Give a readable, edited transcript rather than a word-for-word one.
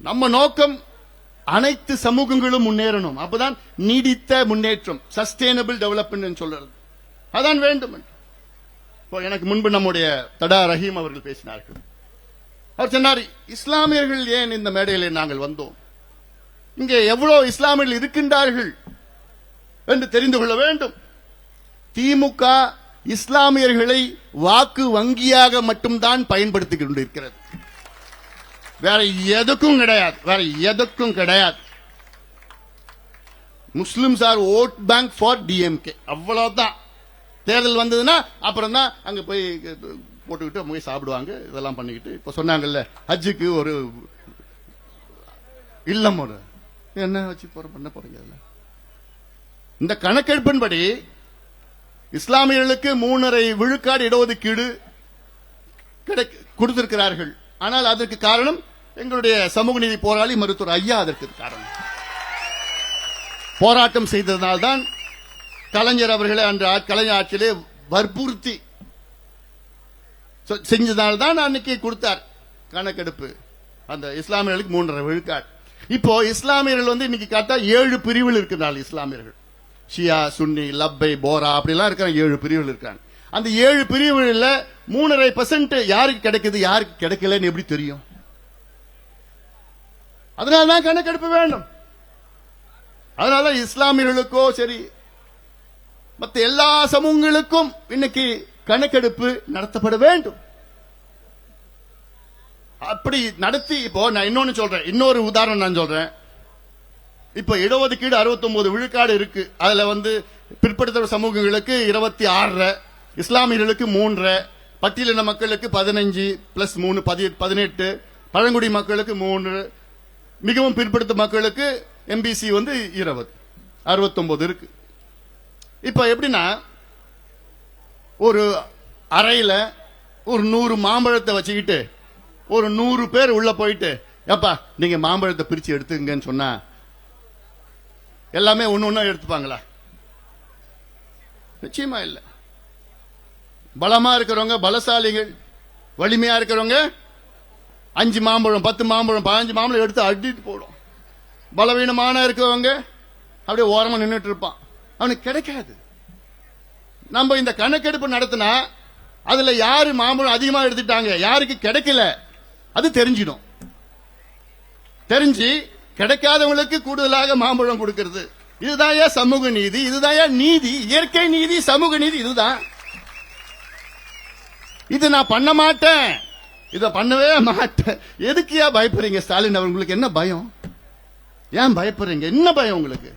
நம்ம நோக்கம் அனைத்து சமூகங்களும் முன்னேறணும். அப்பதான் நீடித்த முன்னேற்றம், சஸ்டைனபிள் டெவலப்மெண்ட் சொல்றது. அதான் வேண்டும். இப்போ எனக்கு முன்பு நம்முடைய தடா ரஹீம் அவர்கள் பேசினார்கள். அவர் சொன்னார், இஸ்லாமியர்கள் ஏன் இந்த மேடையில் நாங்கள் வந்தோம், இங்கே எவ்வளவு இஸ்லாமியர்கள் இருக்கின்றார்கள் என்று தெரிந்து கொள்ள வேண்டும். திமுக இஸ்லாமியர்களை வாக்கு வங்கியாக மட்டும்தான் பயன்படுத்திக் கொண்டிருக்கிறது, வேற எதுக்கும் கிடையாது, வேற எதுக்கும் கிடையாது. Muslims are vote bank for DMK, அவ்வளவுதான். தேர்தல் வந்ததுன்னா அப்புறம் தான் அங்க போய் போட்டுக்கிட்டு போய் சாப்பிடுவாங்க, இதெல்லாம் பண்ணிக்கிட்டு. இப்ப சொன்னாங்கல்ல, ஹஜ்ஜுக்கு ஒரு இல்லம், ஒரு என்ன வச்சு பண்ண போறீங்க. இந்த கணக்கெடுப்பின்படி இஸ்லாமியர்களுக்கு 3.5 விழுக்காடு இடஒதுக்கீடு கொடுத்திருக்கிறார்கள். ஆனால் அதற்கு காரணம் எங்களுடைய சமூக நீதி போராளி மருத்துவர் ஐயா. அதற்கு காரணம் போராட்டம் செய்ததனால்தான், கலைஞர் அவர்களை அன்று கலைஞர் ஆட்சியிலே வற்புறுத்தி செஞ்சதால்தான் அன்னைக்கு கொடுத்தார் கணக்கெடுப்பு. அந்த இஸ்லாமியர்களுக்கு 3.5 விழுக்காடு. இப்போ இஸ்லாமியர்கள் இன்னைக்கு காட்டா 7 பிரிவில் இருக்கிறார்கள். இஸ்லாமியர்கள் ஷியா, சுன்னி, லப்பை, போரா அப்படிலாம் இருக்காங்க. 7 பிரிவுகள் இருக்காங்க. அந்த 7 பிரிவுகளில் 3.5% யாருக்கு கிடைக்குது, யாருக்கு கிடைக்கலன்னு எப்படி தெரியும்? அதனால்தான் கணக்கெடுப்பு வேண்டும். அதனால இஸ்லாமியர்களுக்கோ சரி, மற்ற எல்லா சமூகங்களுக்கும் இன்னைக்கு கணக்கெடுப்பு நடத்தப்பட வேண்டும். அப்படி நடத்தி, இப்போ நான் இன்னொன்னு சொல்றேன், இன்னொரு உதாரணம் நான் சொல்றேன். இப்ப இடஒதுக்கீடு 69 விழுக்காடு இருக்கு. அதுல பிற்படுத்த சமூகங்களுக்கு 26, இஸ்லாமியர்களுக்கு 3, பட்டியலின மக்களுக்கு 15 பிளஸ் 3 18, பழங்குடி மக்களுக்கு 3, மிகவும் பிற்படுத்த மக்களுக்கு எம்பிசி 20, 69 இருக்கு. இப்ப எப்படின்னா, ஒரு அறையில ஒரு 100 மாம்பழத்தை வச்சுக்கிட்டு ஒரு 100 பேர் உள்ள போயிட்டு, ஏப்பா நீங்க மாம்பழத்தை பிரிச்சு எடுத்துங்கன்னு சொன்னா எல்லாமே ஒண்ணு எடுத்துப்பாங்களா? நிச்சயமா இல்ல. பலமா இருக்கிறவங்க, பலசாலிகள், வலிமையா இருக்கிறவங்க 5 மாம்பழம் 10 மாம்பழம் 15 மாம்பழம் எடுத்து அடிட்டு போடும். பலவீனமான இருக்கிறவங்க அப்படியே ஓரமா நின்றுட்டு இருப்பான், அவனுக்கு கிடைக்காது. நம்ம இந்த கணக்கெடுப்பு நடத்தினா அதுல யாரு மாம்பழம் அதிகமா எடுத்துட்டாங்க, யாருக்கு கிடைக்கல, அது தெரிஞ்சிடும். தெரிஞ்சு கிடைக்காதவங்களுக்கு கூடுதலாக மாம்பழம் கொடுக்கிறது. இதுதான் சமூக நீதி, இதுதான் நீதி, இயற்கை நீதி, சமூக நீதி. இதுதான். இது நான் பண்ண மாட்டேன், இத பண்ணவே மாட்டேன். எதுக்கு பயப்படுறீங்க? ஸ்டாலின் அவர்களுக்கு என்ன பயம்? ஏன் பயப்படுறீங்க? என்ன பயம் உங்களுக்கு?